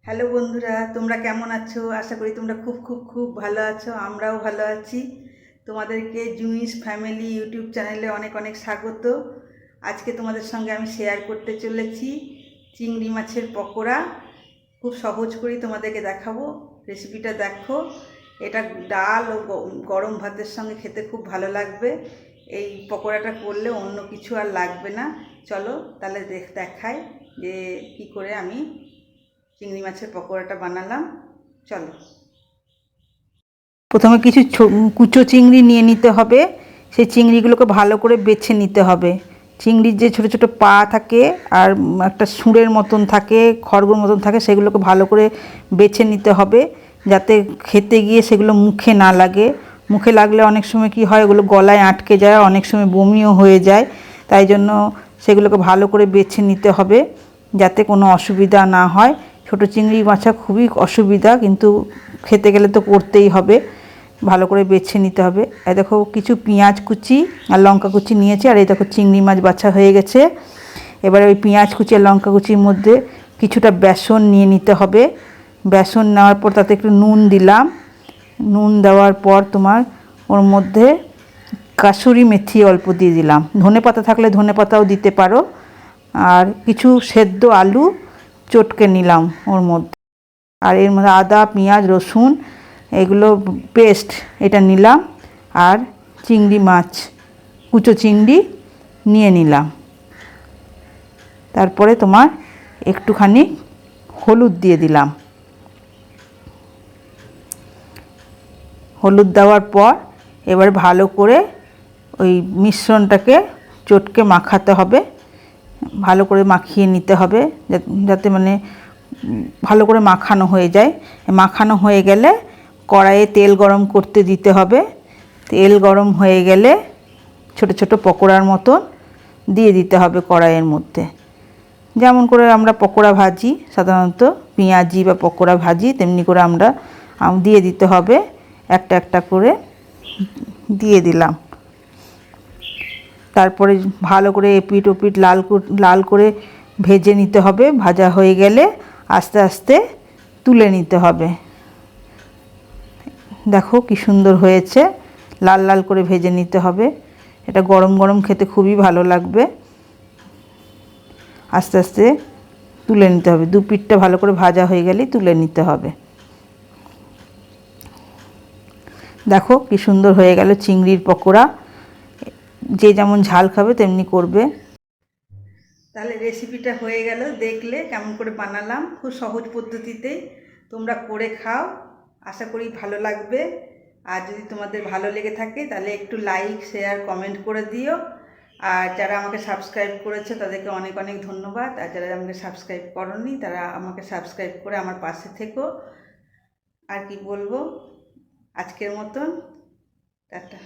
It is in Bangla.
হ্যালো বন্ধুরা, তোমরা কেমন আছো? আশা করি তোমরা খুব খুব খুব ভালো আছো। আমরাও ভালো আছি। তোমাদেরকে জুমিস ফ্যামিলি ইউটিউব চ্যানেলে অনেক অনেক স্বাগত। আজকে তোমাদের সঙ্গে আমি শেয়ার করতে চলেছি চিংড়ি মাছের পকোড়া। খুব সহজ করেই তোমাদেরকে দেখাবো। রেসিপিটা দেখো। এটা ডাল ও গরম ভাতের সঙ্গে খেতে খুব ভালো লাগবে। এই পকোড়াটা করলে অন্য কিছু আর লাগবে না। চলো তাহলে দেখাই যে কি করে আমি চিংড়ি মাছের পকোড়াটা বানালাম। চলো, প্রথমে কিছু কুচো চিংড়ি নিয়ে নিতে হবে। সেই চিংড়িগুলোকে ভালো করে বেছে নিতে হবে। চিংড়ির যে ছোটো ছোটো পা থাকে আর একটা সুঁড়ের মতন থাকে, খড়গোর মতন থাকে, সেগুলোকে ভালো করে বেছে নিতে হবে যাতে খেতে গিয়ে সেগুলো মুখে না লাগে। মুখে লাগলে অনেক সময় কি হয়, ওগুলো গলায় আটকে যায়, অনেক সময় বমিও হয়ে যায়। তাই জন্য সেগুলোকে ভালো করে বেছে নিতে হবে যাতে কোনো অসুবিধা না হয়। ছোটো চিংড়ি বাছা খুবই অসুবিধা, কিন্তু খেতে গেলে তো করতেই হবে। ভালো করে বেছে নিতে হবে। এই দেখো কিছু পেঁয়াজ কুচি আর লঙ্কা কুচি নিয়েছি, আর এই দেখো চিংড়ি মাছ বাছা হয়ে গেছে। এবারে ওই পেঁয়াজ কুচি আর লঙ্কা কুচির মধ্যে কিছুটা বেসন নিয়ে নিতে হবে। বেসন নেওয়ার পর তাতে একটু নুন দিলাম। নুন দেওয়ার পর তোমার ওর মধ্যে কাসুরি মেথি অল্প দিয়ে দিলাম। ধনে পাতা থাকলে ধনে পাতাও দিতে পারো। আর কিছু সেদ্ধ আলু চটকে নিলাম ওর মধ্যে। আর এর মধ্যে আদা, পেঁয়াজ, রসুন এগুলো পেস্ট এটা নিলাম। আর চিংড়ি মাছ, কুচো চিংড়ি নিয়ে নিলাম। তারপরে তোমার একটুখানি হলুদ দিয়ে দিলাম। হলুদ দেওয়ার পর এবার ভালো করে ওই মিশ্রণটাকে চটকে মাখাতে হবে। ভালো করে মাখিয়ে নিতে হবে যাতে মানে ভালো করে মাখানো হয়ে যায়। মাখানো হয়ে গেলে কড়াইয়ে তেল গরম করতে দিতে হবে। তেল গরম হয়ে গেলে ছোট ছোট পকোড়ার মতো দিয়ে দিতে হবে কড়াইয়ের মধ্যে। যেমন করে আমরা পকোড়া ভাজি সাধারণত, পেঁয়াজি বা পকোড়া ভাজি, তেমনি করে আমরা দিয়ে দিতে হবে। একটা একটা করে দিয়ে দিলাম। তারপরে ভালো করে এপিট ওপিট লাল করে ভেজে নিতে হবে। ভাজা হয়ে গেলে আস্তে আস্তে তুলে নিতে হবে। দেখো কি সুন্দর হয়েছে, লাল লাল করে ভেজে নিতে হবে। এটা গরম গরম খেতে খুবই ভালো লাগবে। আস্তে আস্তে তুলে নিতে হবে। দু পিঠটা ভালো করে ভাজা হয়ে গেলেই তুলে নিতে হবে। দেখো কি সুন্দর হয়ে গেল চিংড়ির পকোড়া। যে যেমন ঝাল খাবে তেমনি করবে। তাহলে রেসিপিটা হয়ে গেল। দেখলে কেমন করে বানালাম, খুব সহজ পদ্ধতিতেই তোমরা করে খাও। আশা করি ভালো লাগবে। আর যদি তোমাদের ভালো লেগে থাকে তাহলে একটু লাইক, শেয়ার, কমেন্ট করে দিও। আর যারা আমাকে সাবস্ক্রাইব করেছে তাদেরকে অনেক অনেক ধন্যবাদ। আর যারা আমাকে সাবস্ক্রাইব করোনি তারা আমাকে সাবস্ক্রাইব করে আমার পাশে থেকো। আর কি বলবো, আজকের মতন টাটা।